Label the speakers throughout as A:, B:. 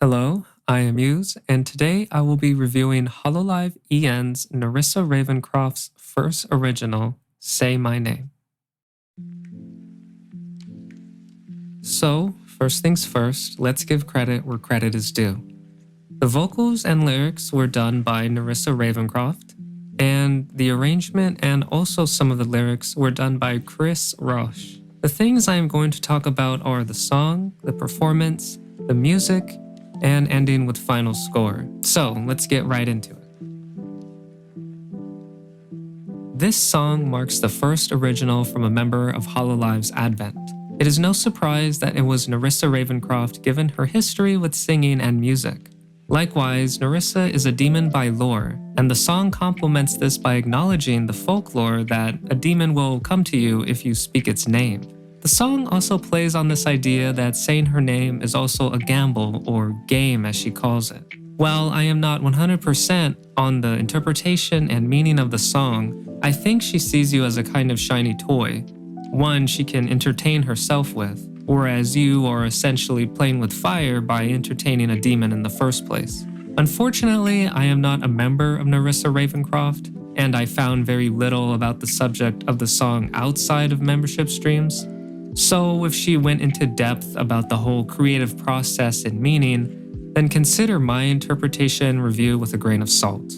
A: Hello, I am Muse, and today I will be reviewing Hololive EN's Nerissa Ravencroft's first original, Say My Name. So, first things first, let's give credit where credit is due. The vocals and lyrics were done by Nerissa Ravencroft, and the arrangement and also some of the lyrics were done by Chris Roche. The things I am going to talk about are the song, the performance, the music, and ending with final score. So let's get right into it. This song marks the first original from a member of Hololive's advent. It is no surprise that it was Nerissa Ravencroft given her history with singing and music. Likewise, Nerissa is a demon by lore, and the song complements this by acknowledging the folklore that a demon will come to you if you speak its name. The song also plays on this idea that saying her name is also a gamble or game as she calls it. While I am not 100% on the interpretation and meaning of the song, I think she sees you as a kind of shiny toy, one she can entertain herself with, whereas you are essentially playing with fire by entertaining a demon in the first place. Unfortunately, I am not a member of Nerissa Ravencroft, and I found very little about the subject of the song outside of membership streams. So if she went into depth about the whole creative process and meaning, then consider my interpretation review with a grain of salt.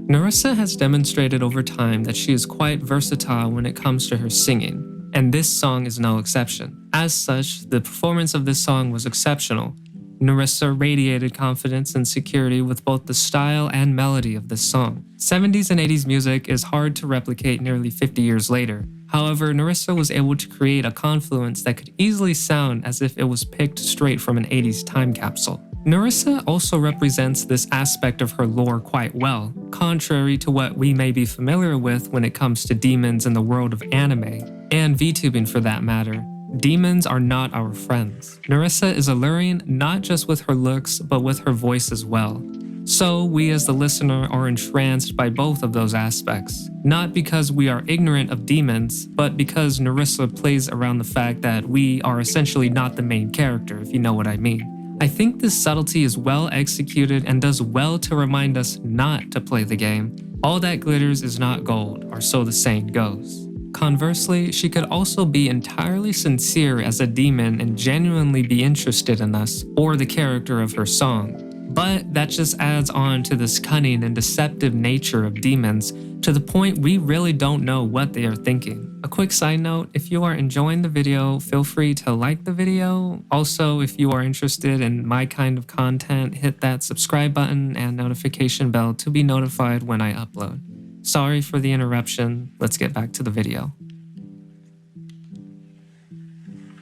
A: Nerissa has demonstrated over time that she is quite versatile when it comes to her singing, and this song is no exception. As such, the performance of this song was exceptional. Nerissa radiated confidence and security with both the style and melody of this song. 70s and 80s music is hard to replicate nearly 50 years later. However, Nerissa was able to create a confluence that could easily sound as if it was picked straight from an 80s time capsule. Nerissa also represents this aspect of her lore quite well, contrary to what we may be familiar with when it comes to demons in the world of anime, and VTubing for that matter. Demons are not our friends. Nerissa is alluring not just with her looks, but with her voice as well. So we as the listener are entranced by both of those aspects. Not because we are ignorant of demons, but because Nerissa plays around the fact that we are essentially not the main character, if you know what I mean. I think this subtlety is well executed and does well to remind us not to play the game. All that glitters is not gold, or so the saying goes. Conversely, she could also be entirely sincere as a demon and genuinely be interested in us or the character of her song. But that just adds on to this cunning and deceptive nature of demons to the point we really don't know what they are thinking. A quick side note, if you are enjoying the video, feel free to like the video. Also, if you are interested in my kind of content, hit that subscribe button and notification bell to be notified when I upload. Sorry for the interruption, let's get back to the video.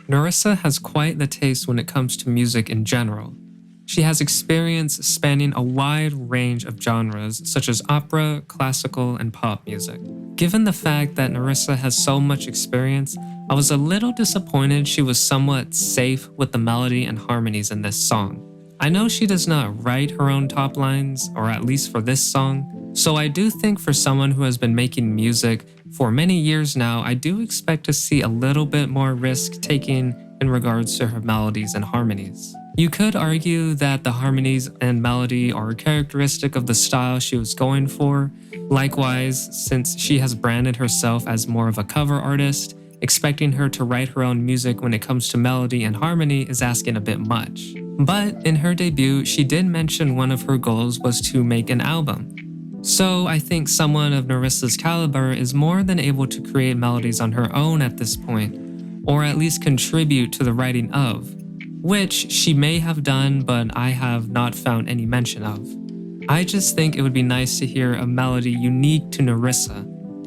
A: Nerissa has quite the taste when it comes to music in general. She has experience spanning a wide range of genres such as opera, classical, and pop music. Given the fact that Nerissa has so much experience, I was a little disappointed she was somewhat safe with the melody and harmonies in this song. I know she does not write her own top lines, or at least for this song, so I do think for someone who has been making music for many years now, I do expect to see a little bit more risk-taking in regards to her melodies and harmonies. You could argue that the harmonies and melody are a characteristic of the style she was going for. Likewise, since she has branded herself as more of a cover artist, expecting her to write her own music when it comes to melody and harmony is asking a bit much. But in her debut, she did mention one of her goals was to make an album. So I think someone of Nerissa's caliber is more than able to create melodies on her own at this point, or at least contribute to the writing of, which she may have done but I have not found any mention of. I just think it would be nice to hear a melody unique to Nerissa,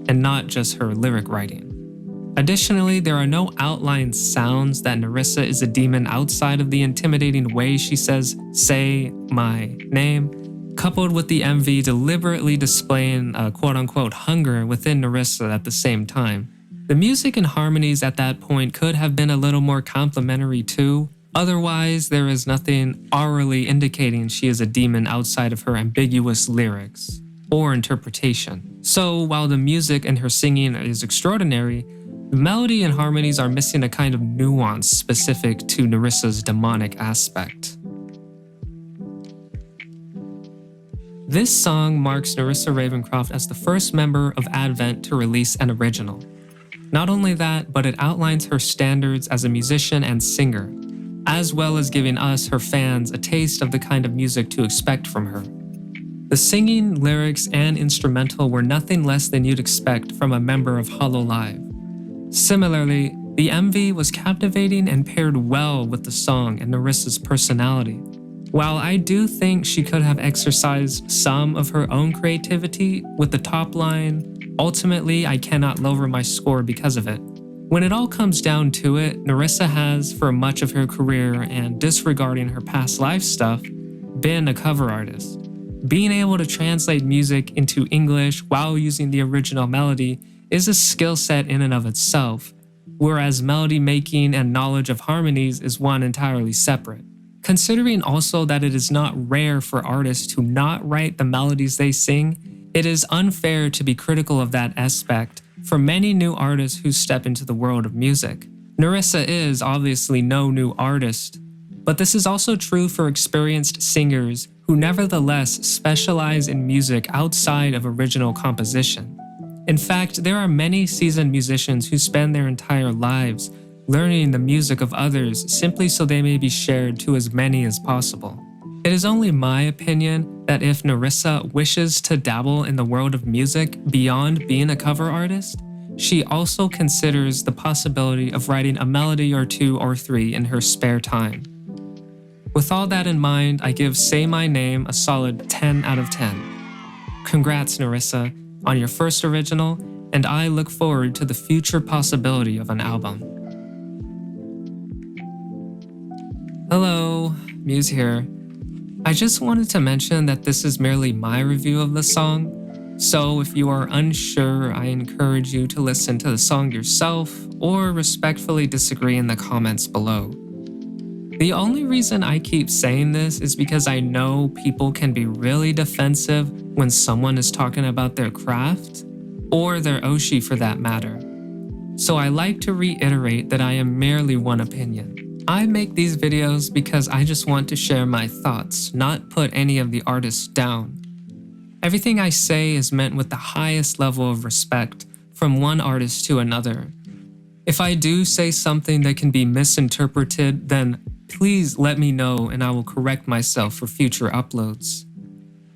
A: and not just her lyric writing. Additionally, there are no outlined sounds that Nerissa is a demon outside of the intimidating way she says, "Say my name," coupled with the MV deliberately displaying a quote-unquote hunger within Nerissa at the same time. The music and harmonies at that point could have been a little more complimentary too. Otherwise, there is nothing aurally indicating she is a demon outside of her ambiguous lyrics or interpretation. So while the music and her singing is extraordinary, The melody and harmonies are missing a kind of nuance specific to Nerissa's demonic aspect. This song marks Nerissa Ravencroft as the first member of Advent to release an original. Not only that, but it outlines her standards as a musician and singer, as well as giving us, her fans, a taste of the kind of music to expect from her. The singing, lyrics, and instrumental were nothing less than you'd expect from a member of Hololive. Similarly, the MV was captivating and paired well with the song and Nerissa's personality. While I do think she could have exercised some of her own creativity with the top line, ultimately I cannot lower my score because of it. When it all comes down to it, Nerissa has, for much of her career and disregarding her past life stuff, been a cover artist. Being able to translate music into English while using the original melody is a skill set in and of itself, whereas melody making and knowledge of harmonies is one entirely separate. Considering also that it is not rare for artists to not write the melodies they sing, it is unfair to be critical of that aspect for many new artists who step into the world of music. Nerissa is obviously no new artist, but this is also true for experienced singers who nevertheless specialize in music outside of original composition. In fact, there are many seasoned musicians who spend their entire lives learning the music of others simply so they may be shared to as many as possible. It is only my opinion that if Nerissa wishes to dabble in the world of music beyond being a cover artist, she also considers the possibility of writing a melody or two or three in her spare time. With all that in mind, I give Say My Name a solid 10 out of 10. Congrats, Nerissa, on your first original, and I look forward to the future possibility of an album. Hello, Muse here. I just wanted to mention that this is merely my review of the song, so if you are unsure, I encourage you to listen to the song yourself or respectfully disagree in the comments below. The only reason I keep saying this is because I know people can be really defensive when someone is talking about their craft, or their oshi for that matter. So I like to reiterate that I am merely one opinion. I make these videos because I just want to share my thoughts, not put any of the artists down. Everything I say is meant with the highest level of respect from one artist to another. If I do say something that can be misinterpreted, then please let me know and I will correct myself for future uploads.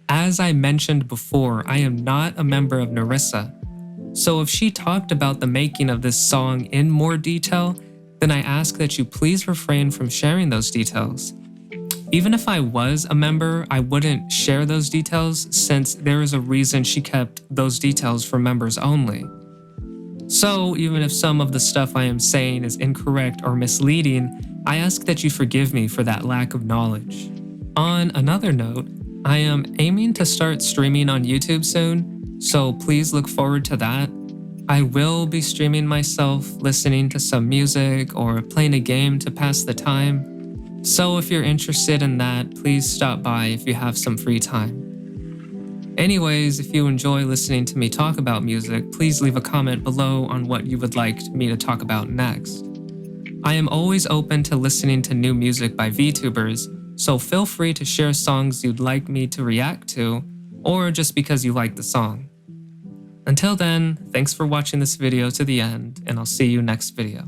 A: As I mentioned before, I am not a member of Nerissa, so if she talked about the making of this song in more detail, then I ask that you please refrain from sharing those details. Even if I was a member, I wouldn't share those details since there is a reason she kept those details for members only. So even if some of the stuff I am saying is incorrect or misleading, I ask that you forgive me for that lack of knowledge. On another note, I am aiming to start streaming on YouTube soon, so please look forward to that. I will be streaming myself listening to some music or playing a game to pass the time. So if you're interested in that, please stop by if you have some free time. Anyways, if you enjoy listening to me talk about music, please leave a comment below on what you would like me to talk about next. I am always open to listening to new music by VTubers, so feel free to share songs you'd like me to react to, or just because you like the song. Until then, thanks for watching this video to the end, and I'll see you next video.